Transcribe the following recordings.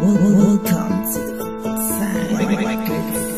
Welcome to the Side Records.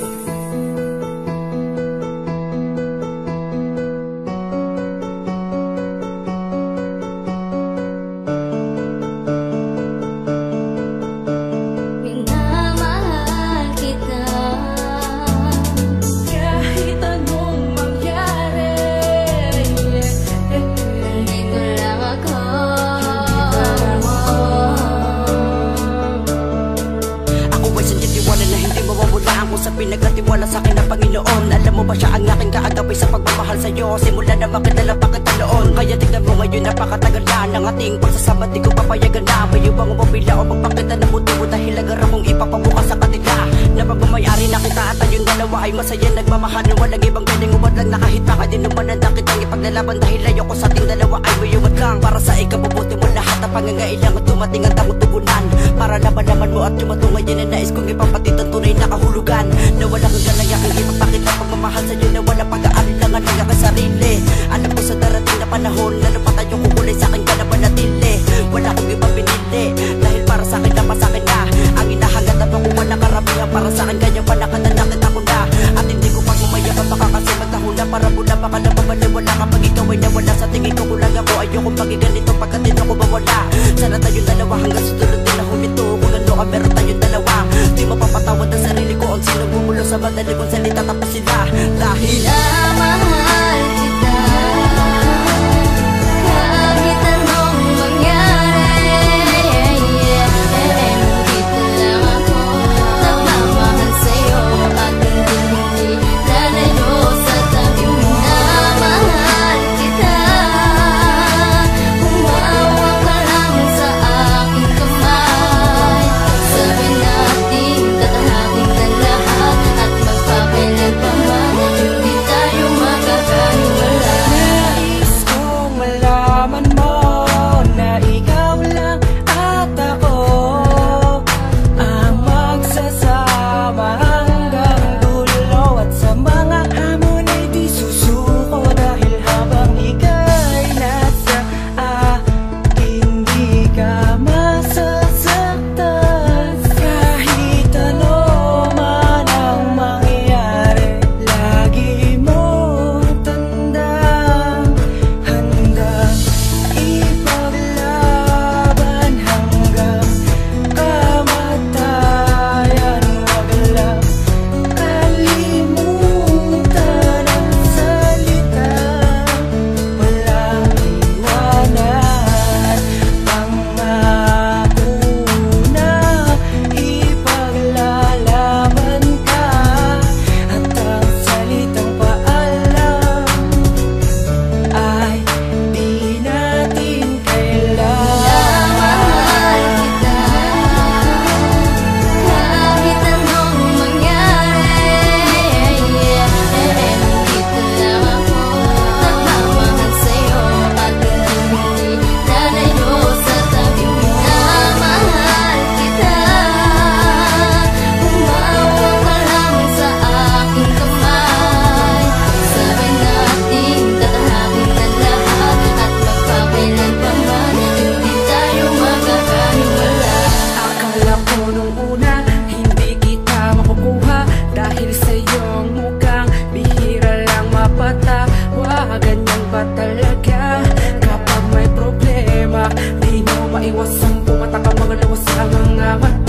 Sa pinagkatiwala sa akin ng Panginoon, alam mo ba siya ang aking kaagapay sa pagmamahal sa'yo? Simula na makilala pa kita noon, kaya tignan mo ngayon napakatagal na ng ating pagsasama. Di ko papayagan na may ibang mabila o magpakita ng motibo, dahil agara mong ipapabukas sa kanila na pagmamayari na kita at tayong dalawa ay masaya nagmamahalan. Walang ibang pwedeng umad lang na kahit baka din naman ang kitang ipaglalaban, dahil ayoko sa ating dalawa ay may umat kang para sa ikabubuti mo lahat ng pangangailangan. Dumating ang tamang tugunan para laban mo at yumato. Ngayon na nais kong ipapatid ang tunay na kahulugan na wala kang ganay aking ipapakita pagmamahal sa'yo na wala pag-aalinlangan ng aking sarili. Alam ko sa darating na panahon lalo pa tayong kukulay sa akin ka na manatili. Wala kong ibang pinili dahil para sa akin naman sa akin na ang inahangat at makuha ng karamihan para sa akin. Ganyan pa nakita ko na at hindi ko pagmamayapan baka kasi magtahon na para mula baka na mabaliwala kapag ikaw ay nawala sa tingin ko. Kulang ako, ayokong magiganito pagkat din ako mawala. Sana tayong dalawa hanggang sa tulad din ako nito. Kung ano ka meron tayong dalawa, di mapapatawad ang sarili ko ang sino bumulo sa madali kong salita tapos sila. Dahil mahal kita kahit anong mangyari. Dito lang ako nagmamahal sa'yo at hindi lalayo sa tabi mo. Mahal kita, humawak ka lang sa aking kamay. Sabi natin tatahakin na lahat at magpapalit pa man, hindi tayo magkakahiwala. Nais kong malaman mo na ikaw lang at ako ang magsasama hanggang dulo. At sa mga hamon ay di susuko, dahil habang ika'y nasa akin di ka masasaktan. Kahit ano man ang mangyari, lagi mo tandang handang ipaglaban hanggang kamatayan. Wag lang kalimutan ang salita, walang iwanan. Pangako na ipaglalaban ka at ang salitang paalam ay di natin kailangan. Mahal kita kahit anong mangyari. Dito lang ako nagmamahal sa'yo at hindi lalayo sa tabi mo. Mahal kita, humawak ka lang sa aking kamay. Sabi natin tatahakin na lahat at magpapalit pa man, hindi tayo magkakahiwala. Akala ko nung una hindi kita makukuha, dahil sa iyong mukhang bihira lang mapatawa. Ganyan ba talaga kapag may problema? Di mo maiwasang pumatak ang mga luwas sa mga mata.